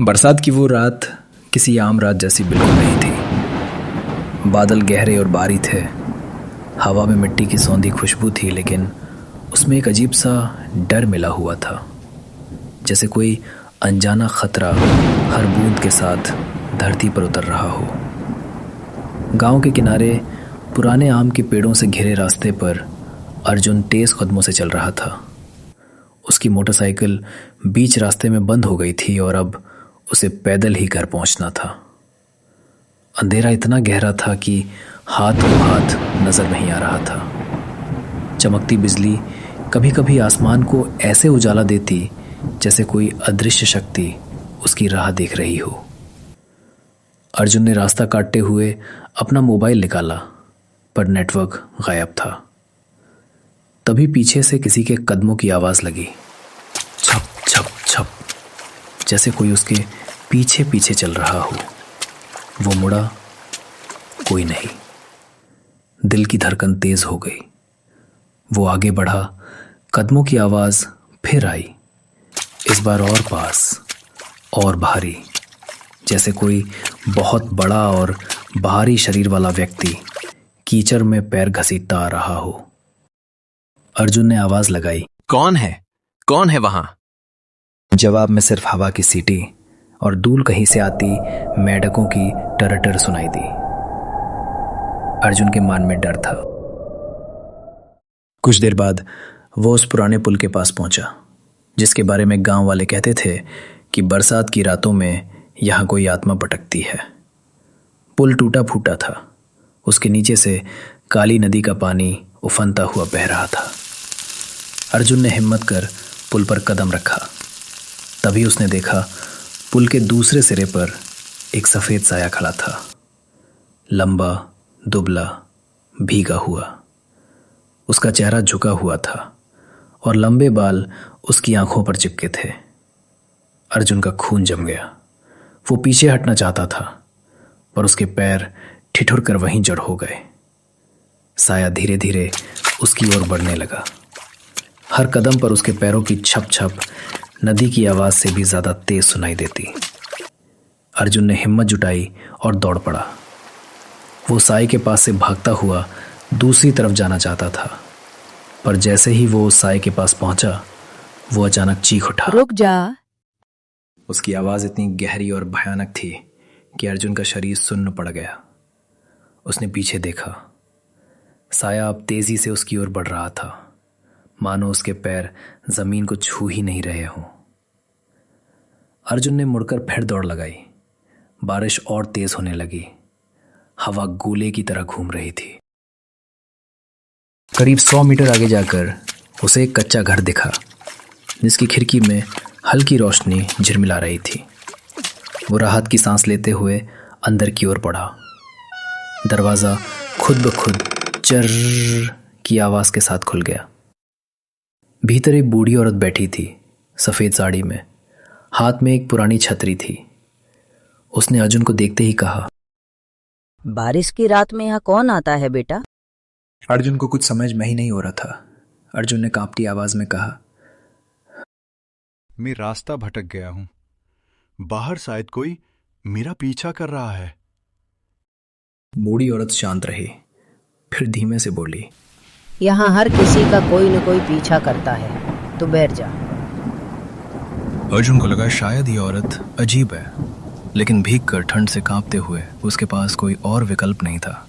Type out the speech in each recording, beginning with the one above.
बरसात की वो रात किसी आम रात जैसी बिल्कुल नहीं थी। बादल गहरे और भारी थे। हवा में मिट्टी की सौंधी खुशबू थी, लेकिन उसमें एक अजीब सा डर मिला हुआ था, जैसे कोई अनजाना खतरा हर बूंद के साथ धरती पर उतर रहा हो। गांव के किनारे पुराने आम के पेड़ों से घिरे रास्ते पर अर्जुन तेज कदमों से चल रहा था। उसकी मोटरसाइकिल बीच रास्ते में बंद हो गई थी और अब उसे पैदल ही घर पहुंचना था। अंधेरा इतना गहरा था कि हाथ को हाथ नजर नहीं आ रहा था। चमकती बिजली कभी कभी आसमान को ऐसे उजाला देती जैसे कोई अदृश्य शक्ति उसकी राह देख रही हो। अर्जुन ने रास्ता काटते हुए अपना मोबाइल निकाला, पर नेटवर्क गायब था। तभी पीछे से किसी के कदमों की आवाज लगी, छप छप छप, जैसे कोई उसके पीछे पीछे चल रहा हो। वो मुड़ा, कोई नहीं। दिल की धड़कन तेज हो गई। वो आगे बढ़ा, कदमों की आवाज फिर आई, इस बार और पास और भारी, जैसे कोई बहुत बड़ा और भारी शरीर वाला व्यक्ति कीचड़ में पैर घसीटता आ रहा हो। अर्जुन ने आवाज लगाई, कौन है? कौन है वहां? जवाब में सिर्फ हवा की सीटी और दूर कहीं से आती मेंढकों की टरटर सुनाई दी। अर्जुन के मन में डर था। कुछ देर बाद वो उस पुराने पुल के पास पहुंचा, जिसके बारे में गांव वाले कहते थे कि बरसात की रातों में यहां कोई आत्मा भटकती है। पुल टूटा फूटा था। उसके नीचे से काली नदी का पानी उफनता हुआ बह रहा था। अर्जुन ने हिम्मत कर पुल पर कदम रखा। तभी उसने देखा, पुल के दूसरे सिरे पर एक सफेद साया खड़ा था, लंबा, दुबला, भीगा हुआ। उसका चेहरा झुका हुआ था और लंबे बाल उसकी आंखों पर चिपके थे। अर्जुन का खून जम गया। वो पीछे हटना चाहता था, पर उसके पैर ठिठुर कर वहीं जड़ हो गए। साया धीरे धीरे उसकी ओर बढ़ने लगा। हर कदम पर उसके पैरों की छप छप नदी की आवाज से भी ज्यादा तेज सुनाई देती। अर्जुन ने हिम्मत जुटाई और दौड़ पड़ा। वो साई के पास से भागता हुआ दूसरी तरफ जाना चाहता था, पर जैसे ही वो उस साई के पास पहुंचा, वो अचानक चीख उठा, रुक जा। उसकी आवाज इतनी गहरी और भयानक थी कि अर्जुन का शरीर सुन्न पड़ गया। उसने पीछे देखा। साया अब तेजी से उसकी ओर बढ़ रहा था, मानो उसके पैर जमीन को छू ही नहीं रहे हों। अर्जुन ने मुड़कर फिर दौड़ लगाई। बारिश और तेज होने लगी। हवा गोले की तरह घूम रही थी। करीब 100 मीटर आगे जाकर उसे एक कच्चा घर दिखा, जिसकी खिड़की में हल्की रोशनी झिलमिला रही थी। वो राहत की सांस लेते हुए अंदर की ओर बढ़ा। दरवाजा खुद ब खुद चर्र की आवाज के साथ खुल गया। भीतर एक बूढ़ी औरत बैठी थी, सफेद साड़ी में, हाथ में एक पुरानी छतरी थी। उसने अर्जुन को देखते ही कहा, बारिश की रात में यहाँ कौन आता है बेटा? अर्जुन को कुछ समझ में ही नहीं हो रहा था। अर्जुन ने कांपती आवाज में कहा, मैं रास्ता भटक गया हूं। बाहर शायद कोई मेरा पीछा कर रहा है। बूढ़ी औरत शांत रही, फिर धीमे से बोली, यहाँ हर किसी का कोई न कोई पीछा करता है, तू बैठ जा। अर्जुन को लगा शायद ये औरत अजीब है, लेकिन भीग कर ठंड से कांपते हुए उसके पास कोई और विकल्प नहीं था।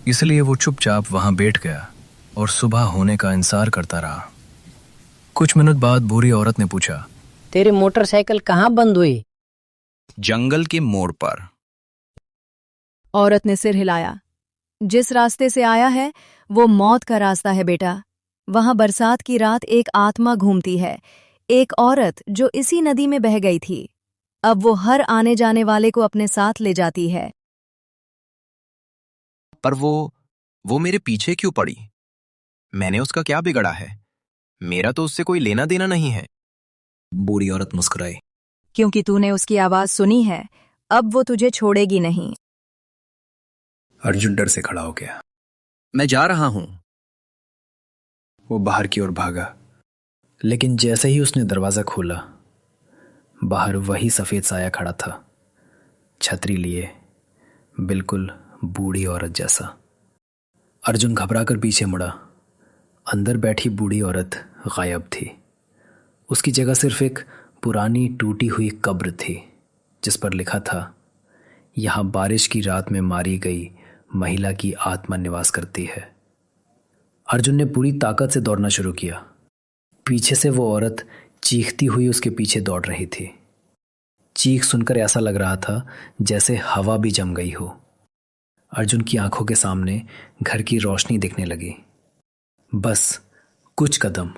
इसलिए वो चुपचाप वहां बैठ गया और सुबह होने का इंतजार करता रहा। कुछ मिनट बाद बूढ़ी औरत ने पूछा, तेरी मोटरसाइकिल कहाँ बंद हुई? जंगल के मोड़ पर। औरत ने सिर हिलाया। जिस रास्ते से आया है वो मौत का रास्ता है बेटा। वहां बरसात की रात एक आत्मा घूमती है, एक औरत जो इसी नदी में बह गई थी। अब वो हर आने जाने वाले को अपने साथ ले जाती है। पर वो मेरे पीछे क्यों पड़ी? मैंने उसका क्या बिगड़ा है? मेरा तो उससे कोई लेना देना नहीं है। बूढ़ी औरत मुस्कुराई, क्योंकि तूने उसकी आवाज सुनी है, अब वो तुझे छोड़ेगी नहीं। अर्जुन डर से खड़ा हो गया। मैं जा रहा हूं। वो बाहर की ओर भागा, लेकिन जैसे ही उसने दरवाजा खोला, बाहर वही सफ़ेद साया खड़ा था, छतरी लिए, बिल्कुल बूढ़ी औरत जैसा। अर्जुन घबराकर पीछे मुड़ा। अंदर बैठी बूढ़ी औरत गायब थी। उसकी जगह सिर्फ एक पुरानी टूटी हुई कब्र थी, जिस पर लिखा था, यहाँ बारिश की रात में मारी गई महिला की आत्मा निवास करती है। अर्जुन ने पूरी ताकत से दौड़ना शुरू किया। पीछे से वो औरत चीखती हुई उसके पीछे दौड़ रही थी। चीख सुनकर ऐसा लग रहा था जैसे हवा भी जम गई हो। अर्जुन की आंखों के सामने घर की रोशनी दिखने लगी। बस कुछ कदम।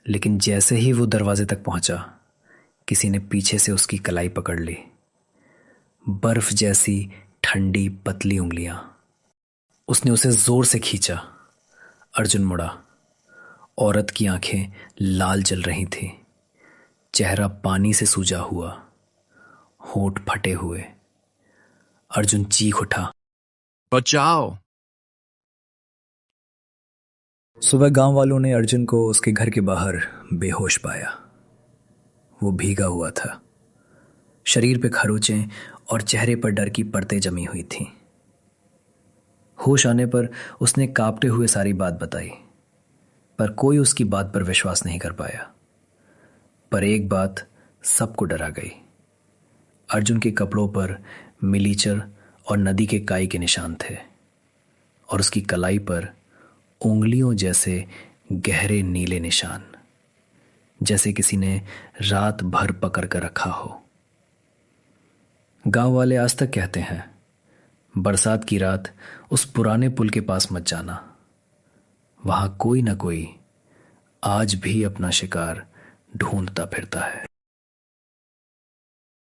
लेकिन जैसे ही वो दरवाजे तक पहुंचा, किसी ने पीछे से उसकी कलाई पकड़ ली। बर्फ जैसी ठंडी पतली उंगलियां। उसने उसे जोर से खींचा। अर्जुन मुड़ा। औरत की आंखें लाल जल रही थी, चेहरा पानी से सूजा हुआ, होंठ फटे हुए। अर्जुन चीख उठा, बचाओ। सुबह गांव वालों ने अर्जुन को उसके घर के बाहर बेहोश पाया। वो भीगा हुआ था, शरीर पे खरोंचें और चेहरे पर डर की परतें जमी हुई थीं। होश आने पर उसने कांपते हुए सारी बात बताई, पर कोई उसकी बात पर विश्वास नहीं कर पाया। पर एक बात सबको डरा गई। अर्जुन के कपड़ों पर मिलीचर और नदी के काई के निशान थे, और उसकी कलाई पर उंगलियों जैसे गहरे नीले निशान, जैसे किसी ने रात भर पकड़ कर रखा हो। गांव वाले आज तक कहते हैं, बरसात की रात उस पुराने पुल के पास मत जाना। वहां कोई ना कोई आज भी अपना शिकार ढूंढता फिरता है।